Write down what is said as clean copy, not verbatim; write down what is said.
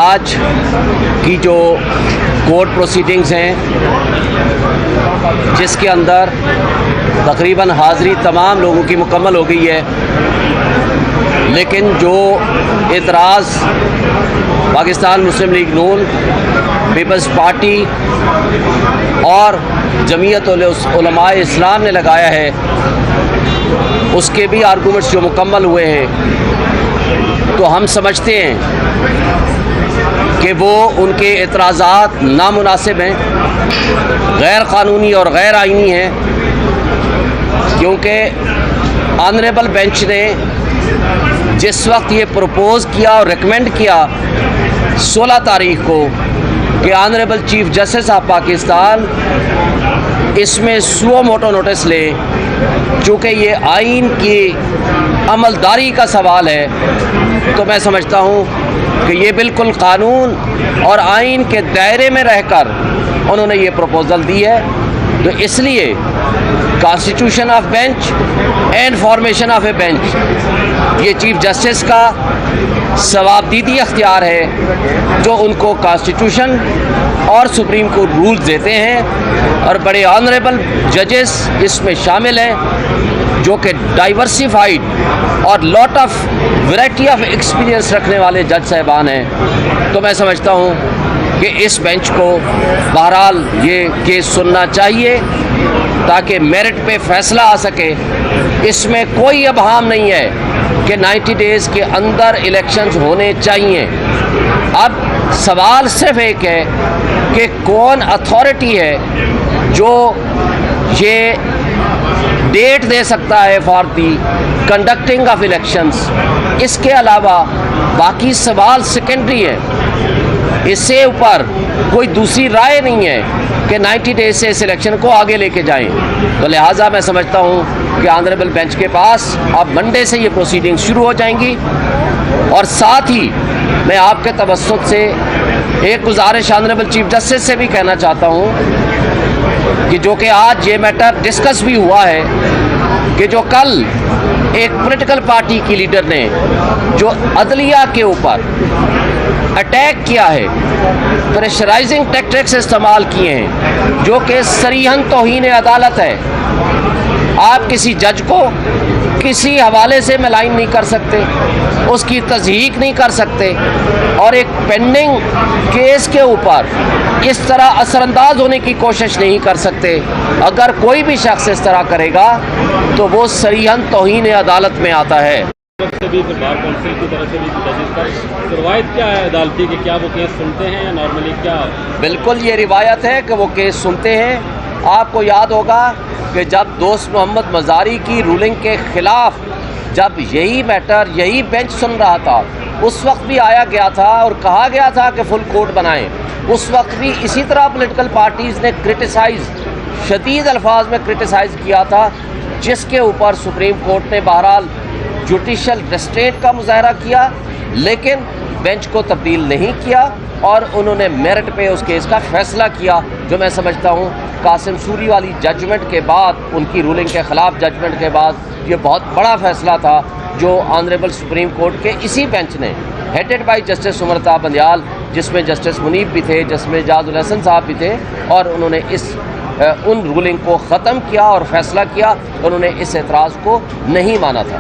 آج کی جو کورٹ پروسیڈنگز ہیں جس کے اندر تقریباً حاضری تمام لوگوں کی مکمل ہو گئی ہے، لیکن جو اعتراض پاکستان مسلم لیگ نون، پیپلز پارٹی اور جمعیت علماء اسلام نے لگایا ہے، اس کے بھی آرگومنٹس جو مکمل ہوئے ہیں، تو ہم سمجھتے ہیں کہ وہ ان کے اعتراضات نامناسب ہیں، غیر قانونی اور غیر آئینی ہیں، کیونکہ آنریبل بینچ نے جس وقت یہ پروپوز کیا اور ریکمینڈ کیا 16 تاریخ کو کہ honourable chief justice of Pakistan اس میں سو موٹو نوٹس لے، چونکہ یہ آئین کی عملداری کا سوال ہے، تو میں سمجھتا ہوں کہ یہ بالکل قانون اور آئین کے دائرے میں رہ کر انہوں نے یہ پروپوزل دی ہے۔ تو اس لیے constitution of bench and formation of a bench یہ چیف جسٹس کا ثوابدیدی اختیار ہے، جو ان کو کانسٹیٹیوشن اور سپریم کورٹ رولز دیتے ہیں، اور بڑے آنریبل ججز اس میں شامل ہیں جو کہ ڈائیورسیفائڈ اور lot of variety of experience رکھنے والے جج صاحبان ہیں۔ تو میں سمجھتا ہوں کہ اس بینچ کو بہرحال یہ کیس سننا چاہیے تاکہ میرٹ پہ فیصلہ آ سکے۔ اس میں کوئی ابہام نہیں ہے کہ 90 ڈیز کے اندر الیکشنز ہونے چاہیے۔ اب سوال صرف ایک ہے کہ کون اتھارٹی ہے جو یہ ڈیٹ دے سکتا ہے for the conducting of elections. اس کے علاوہ باقی سوال سیکنڈری ہے، اس سے اوپر کوئی دوسری رائے نہیں ہے کہ 90 ڈیز سے اس الیکشن کو آگے لے کے جائیں۔ تو لہٰذا میں سمجھتا ہوں کہ آنریبل بینچ کے پاس اب منڈے سے یہ پروسیڈنگ شروع ہو جائیں گی، اور ساتھ ہی میں آپ کے توسط سے ایک گزارش آنریبل چیف جسٹس سے بھی کہنا چاہتا ہوں کہ جو کہ آج یہ میٹر ڈسکس بھی ہوا ہے کہ جو کل ایک پولیٹیکل پارٹی کی لیڈر نے جو عدلیہ کے اوپر اٹیک کیا ہے، پریشرائزنگ ٹیکٹکس استعمال کیے ہیں، جو کہ صریحاً توہین عدالت ہے۔ آپ کسی جج کو کسی حوالے سے ملائن نہیں کر سکتے، اس کی تصحیح نہیں کر سکتے، اور ایک پینڈنگ کیس کے اوپر اس طرح اثر انداز ہونے کی کوشش نہیں کر سکتے۔ اگر کوئی بھی شخص اس طرح کرے گا تو وہ صریحاً توہین عدالت میں آتا ہے۔ بار کونسل کی طرف سے بھی ججز پر روایت کیا ہے عدالتی کہ کیا وہ کیس سنتے ہیں یا نارملی کیا؟ بالکل یہ روایت ہے کہ وہ کیس سنتے ہیں۔ آپ کو یاد ہوگا کہ جب دوست محمد مزاری کی رولنگ کے خلاف جب یہی میٹر یہی بینچ سن رہا تھا، اس وقت بھی آیا گیا تھا اور کہا گیا تھا کہ فل کورٹ بنائیں۔ اس وقت بھی اسی طرح پولیٹیکل پارٹیز نے شدید الفاظ میں کرٹیسائز کیا تھا، جس کے اوپر سپریم کورٹ نے بہرحال جوڈیشل ریسٹرینٹ کا مظاہرہ کیا، لیکن بینچ کو تبدیل نہیں کیا، اور انہوں نے میرٹ پہ اس کیس کا فیصلہ کیا، جو میں سمجھتا ہوں قاسم سوری والی ججمنٹ کے بعد، ان کی رولنگ کے خلاف ججمنٹ کے بعد، یہ بہت بڑا فیصلہ تھا جو آنریبل سپریم کورٹ کے اسی بینچ نے ہیڈڈ بائی جسٹس عمر بندیال، جس میں جسٹس منیب بھی تھے، جس میں اعجاز الحسن صاحب بھی تھے، اور انہوں نے ان رولنگ کو ختم کیا اور فیصلہ کیا، انہوں نے اس اعتراض کو نہیں مانا تھا۔